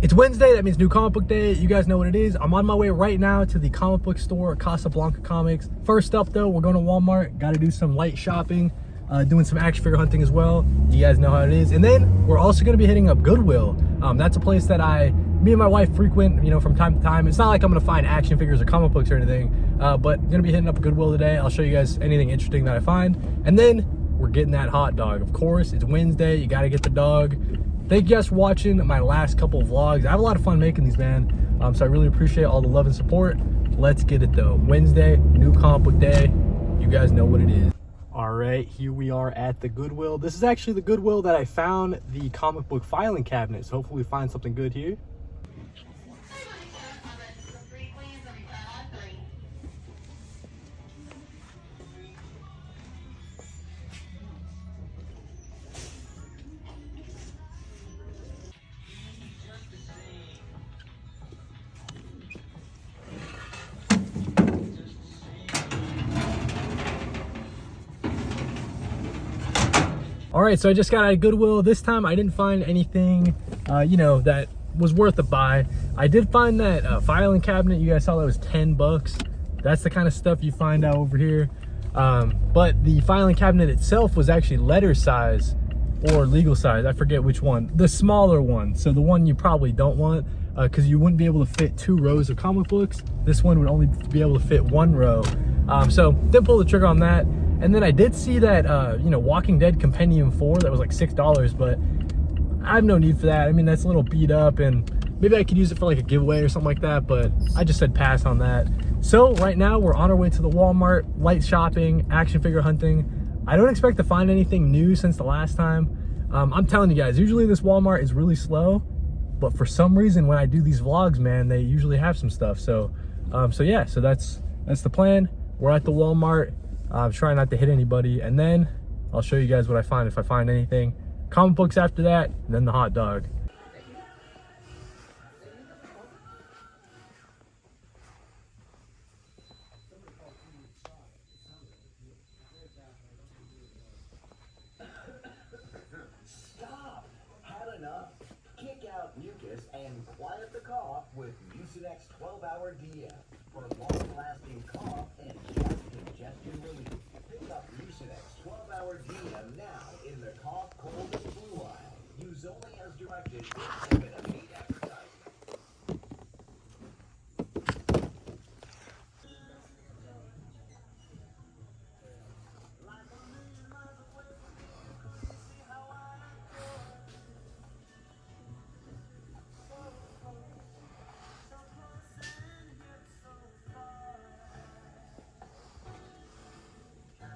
It's Wednesday, that means new comic book day. You guys know what it is. I'm on my way right now to the comic book store, Casablanca Comics. First up though, we're going to Walmart. Got to do some light shopping, doing some action figure hunting as well. You guys know how it is. And then we're also going to be hitting up Goodwill. That's a place that me and my wife frequent, from time to time. It's not like I'm going to find action figures or comic books or anything, but I'm going to be hitting up Goodwill today. I'll show you guys anything interesting that I find. And then we're getting that hot dog. Of course, it's Wednesday. You got to get the dog. Thank you guys for watching my last couple of vlogs. I have a lot of fun making these, man. So I really appreciate all the love and support. Let's get it though. Wednesday, new comic book day. You guys know what it is. All right, here we are at the Goodwill. This is actually the Goodwill that I found the comic book filing cabinet. So hopefully we find something good here. All right, so I just got out of Goodwill. This time I didn't find anything, that was worth a buy. I did find that filing cabinet. You guys saw that was 10 bucks. That's the kind of stuff you find out over here. But the filing cabinet itself was actually letter size or legal size. I forget which one. The smaller one. So the one you probably don't want because you wouldn't be able to fit 2 rows of comic books. This one would only be able to fit 1 row. So didn't pull the trigger on that. And then I did see that, Walking Dead Compendium 4, that was like $6, but I have no need for that. I mean, that's a little beat up and maybe I could use it for like a giveaway or something like that, but I just said pass on that. So right now we're on our way to the Walmart, light shopping, action figure hunting. I don't expect to find anything new since the last time. I'm telling you guys, usually this Walmart is really slow, but for some reason when I do these vlogs, man, they usually have some stuff. So yeah, so that's the plan. We're at the Walmart. I'm trying not to hit anybody, and then I'll show you guys what I find if I find anything. Comic books after that, and then the hot dog. Stop! Had enough? Kick out mucus and quiet the cough with Mucinex 12-hour DM for long-lasting cough and chest congestion relief. Pick up Mucinex 12-hour DM now in the cough, cold, and flu aisle. Use only as directed if given a paid advertisement.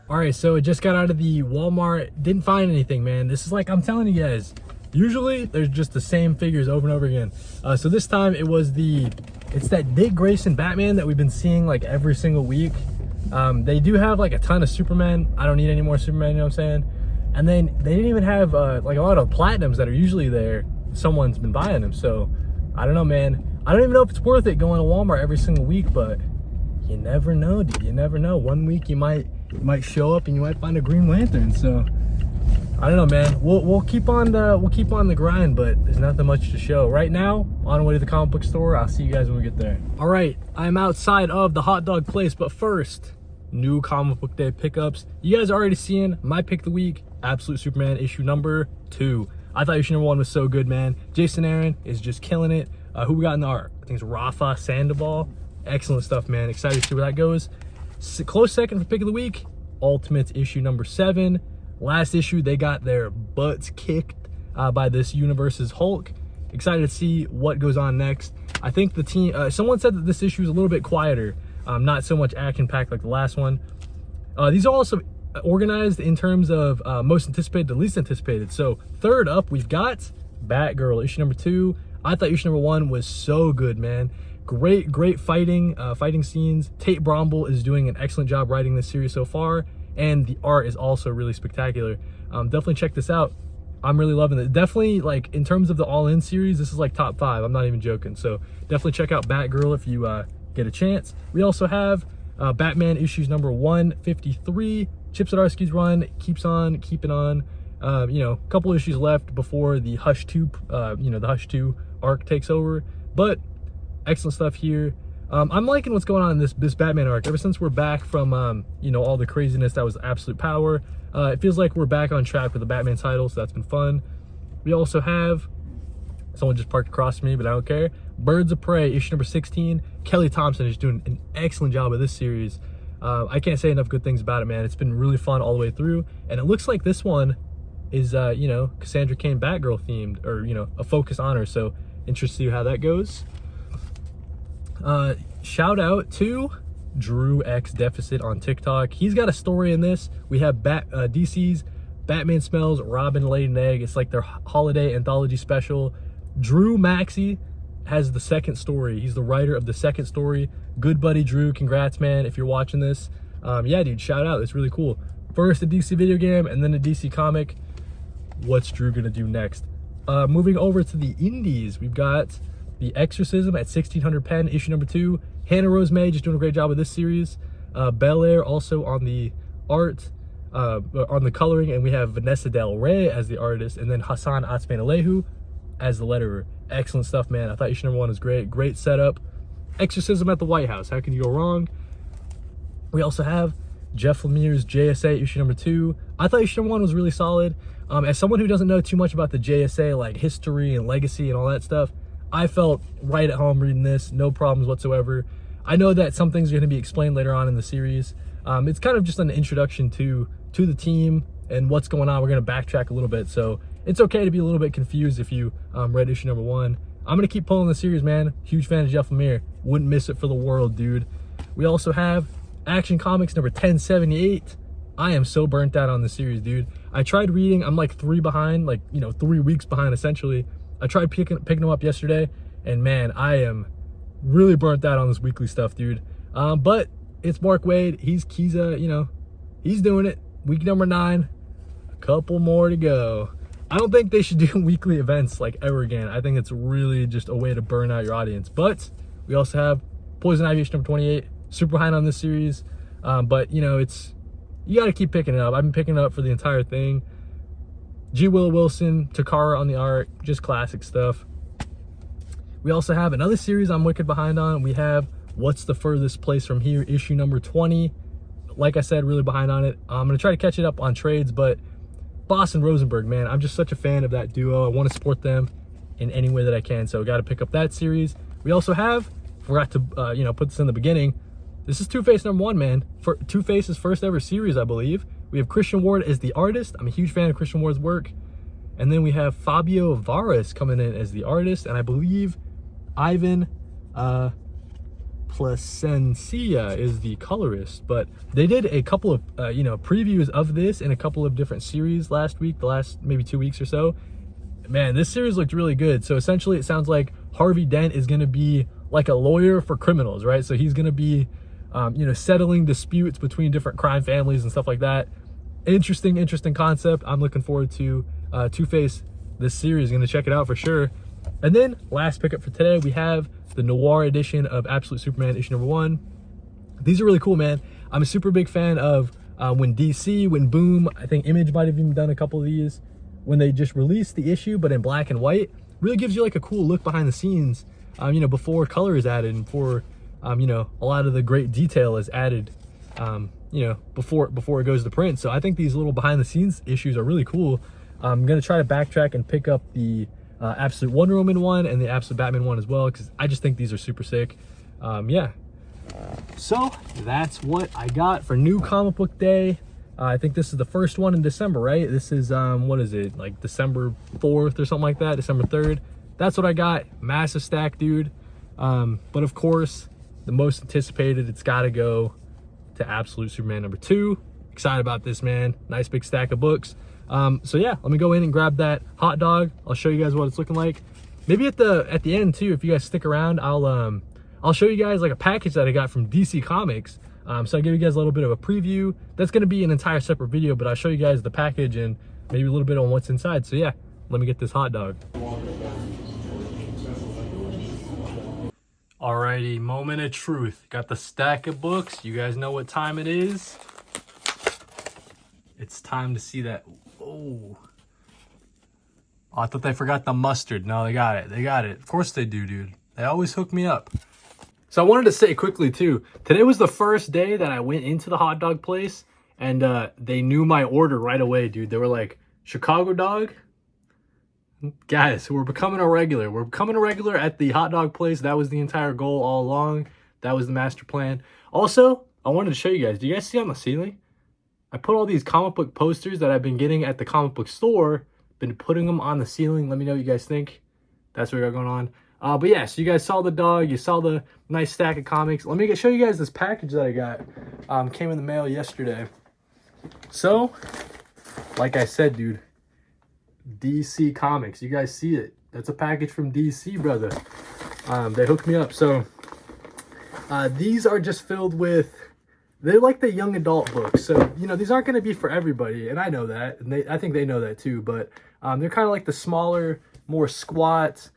All right, so I just got out of the Walmart, didn't find anything, man. This is like, I'm telling you guys, usually there's just the same figures over and over again. So this time it's that Dick Grayson Batman that we've been seeing like every single week. They do have like a ton of Superman. I don't need any more Superman, you know what I'm saying? And then they didn't even have like a lot of platinums that are usually there. Someone's been buying them. So I don't know, man. I don't even know if it's worth it going to Walmart every single week, but you never know, dude. You never know. One week you might show up and you might find a Green Lantern. So I don't know, man. We'll keep on the grind, but there's nothing much to show right now. On our way to the comic book store. I'll see you guys when we get there. All right, I'm outside of the hot dog place, but first, new comic book day pickups. You guys are already seeing my pick of the week, Absolute Superman issue number 2. I thought issue number 1 was so good, man. Jason Aaron is just killing it. Who we got in the art? I think it's Rafa Sandoval. Excellent stuff, man. Excited to see where that goes. Close second for pick of the week, Ultimates issue number 7. Last issue, they got their butts kicked by this universe's Hulk. Excited to see what goes on next. I think the team, someone said that this issue is a little bit quieter, not so much action-packed like the last one. These are also organized in terms of most anticipated to least anticipated. So third up, we've got Batgirl issue number 2. I thought issue number 1 was so good, man. Great fighting scenes. Tate Bromble is doing an excellent job writing this series so far, and the art is also really spectacular. Definitely check this out. I'm really loving it. Definitely, like, in terms of the All-In series, this is like top 5. I'm not even joking. So definitely check out Batgirl if you get a chance. We also have Batman issues number 153. Chip Zdarsky's run keeps on keeping on. A couple issues left before the Hush 2, the Hush 2 arc takes over. But excellent stuff here. I'm liking what's going on in this Batman arc. Ever since we're back from you know, all the craziness that was Absolute Power, it feels like we're back on track with the Batman title, so that's been fun. We also have, someone just parked across from me, but I don't care, Birds of Prey, issue number 16. Kelly Thompson is doing an excellent job of this series. I can't say enough good things about it, man. It's been really fun all the way through, and it looks like this one is you know, Cassandra Cain Batgirl themed, or you know, a focus on her, so interested to see how that goes. Shout out to Drew X Deficit on TikTok. He's got a story in this. We have DC's Batman Smells Robin Laid an Egg. It's like their holiday anthology special. Drew Maxey has the second story. He's the writer of the second story. Good buddy Drew, congrats, man, if you're watching this. Yeah, dude, shout out. It's really cool. First a DC video game and then a DC comic. What's Drew gonna do next? Moving over to the indies, we've got The Exorcism at 1600 Penn, issue number 2. Hannah Rose May just doing a great job with this series. Bel Air also on the art, on the coloring, and we have Vanessa Del Rey as the artist, and then Hassan Otsmane-Alehu as the letterer. Excellent stuff, man. I thought issue number 1 was great. Great setup. Exorcism at the White House. How can you go wrong? We also have Jeff Lemire's JSA issue number 2. I thought issue number 1 was really solid. As someone who doesn't know too much about the JSA, like history and legacy and all that stuff, I felt right at home reading this. No problems whatsoever. I know that some things are going to be explained later on in the series. It's kind of just an introduction to the team and what's going on. We're going to backtrack a little bit, so it's okay to be a little bit confused if you read issue number 1. I'm going to keep pulling the series, man. Huge fan of Jeff Lemire. Wouldn't miss it for the world, dude. We also have Action Comics number 1078. I am so burnt out on the series, dude. I tried reading. I'm like 3 behind, like, you know, 3 weeks behind essentially. I tried picking them up yesterday, and man, I am really burnt out on this weekly stuff, dude. But it's Mark Waid. He's you know, he's doing it. Week number 9, a couple more to go. I don't think they should do weekly events like ever again. I think it's really just a way to burn out your audience. But we also have Poison Ivy issue number 28. Super behind on this series, but you know, you got to keep picking it up. I've been picking it up for the entire thing. G. Willow Wilson, Takara on the art, just classic stuff. We also have another series I'm wicked behind on. We have What's the Furthest Place from Here, issue number 20. Like I said, really behind on it. I'm going to try to catch it up on trades, but Boss and Rosenberg, man, I'm just such a fan of that duo. I want to support them in any way that I can, so got to pick up that series. We also have, forgot to you know, put this in the beginning, this is Two-Face number 1, man. For Two-Face's first ever series, I believe. We have Christian Ward as the artist. I'm a huge fan of Christian Ward's work. And then we have Fabio Varas coming in as the artist, and I believe Ivan Plasencia is the colorist. But they did a couple of you know, previews of this in a couple of different series last week, the last maybe 2 weeks or so. Man, this series looked really good. So essentially it sounds like Harvey Dent is going to be like a lawyer for criminals, right? So he's going to be you know, settling disputes between different crime families and stuff like that. Interesting concept. I'm looking forward to Two-Face this series. Going to check it out for sure. And then last pickup for today, we have the Noir edition of Absolute Superman issue number 1. These are really cool, man. I'm a super big fan of when Boom, I think Image might have even done a couple of these, when they just released the issue but in black and white. Really gives you like a cool look behind the scenes, you know, before color is added, and before you know, a lot of the great detail is added, you know, before it goes to print. So I think these little behind the scenes issues are really cool. I'm gonna try to backtrack and pick up the Absolute Wonder Woman one and the Absolute Batman one as well, because I just think these are super sick. Yeah, so that's what I got for New Comic Book Day. I think this is the first one in December, right? This is what is it, like December 4th or something like that, December 3rd. That's what I got. Massive stack, dude. But of course, the most anticipated, it's got to go to Absolute Superman number 2. Excited about this, man. Nice big stack of books. So yeah, let me go in and grab that hot dog. I'll show you guys what it's looking like. Maybe at the end too, if you guys stick around, I'll show you guys like a package that I got from DC Comics. So I give you guys a little bit of a preview. That's going to be an entire separate video, but I'll show you guys the package and maybe a little bit on what's inside. So yeah, let me get this hot dog. Alrighty, moment of truth. Got the stack of books. You guys know what time it is. It's time to see that. Oh, Oh, I thought they forgot the mustard. No, they got it. They got it. Of course they do, dude. They always hook me up. So I wanted to say quickly, too, today was the first day that I went into the hot dog place, and they knew my order right away, dude. They were like, Chicago dog? Guys, we're becoming a regular. We're becoming a regular at the hot dog place. That was the entire goal all along. That was the master plan. Also, I wanted to show you guys. Do you guys see on the ceiling? I put all these comic book posters that I've been getting at the comic book store. Been putting them on the ceiling. Let me know what you guys think. That's what we got going on. But yeah, so you guys saw the dog. You saw the nice stack of comics. Let me show you guys this package that I got. Came in the mail yesterday. So, like I said, dude, DC Comics. You guys see it. That's a package from DC, brother. They hooked me up. So, these are just filled with... They're like the young adult books. So, you know, these aren't going to be for everybody. And I know that. And I think they know that too. But they're kind of like the smaller, more squat.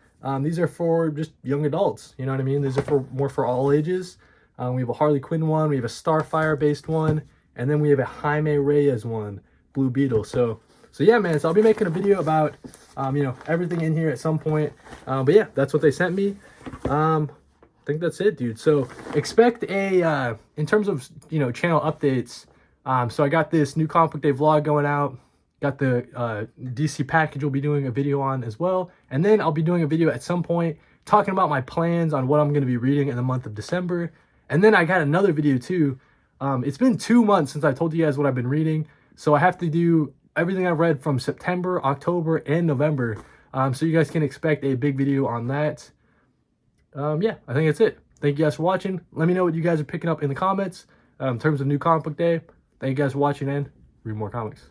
These are for just young adults. You know what I mean? These are more for all ages. We have a Harley Quinn one. We have a Starfire-based one. And then we have a Jaime Reyes one. Blue Beetle. So yeah, man. So I'll be making a video about, you know, everything in here at some point. But yeah, that's what they sent me. I think that's it, dude. So expect a in terms of, you know, channel updates. So I got this new comic book day vlog going out. Got the DC package we'll be doing a video on as well. And then I'll be doing a video at some point talking about my plans on what I'm going to be reading in the month of December. And then I got another video too. It's been 2 months since I told you guys what I've been reading. So I have to do everything I've read from September, October, and November. So you guys can expect a big video on that. Yeah, I think that's it. Thank you guys for watching. Let me know what you guys are picking up in the comments in terms of new comic book day. Thank you guys for watching, and read more comics.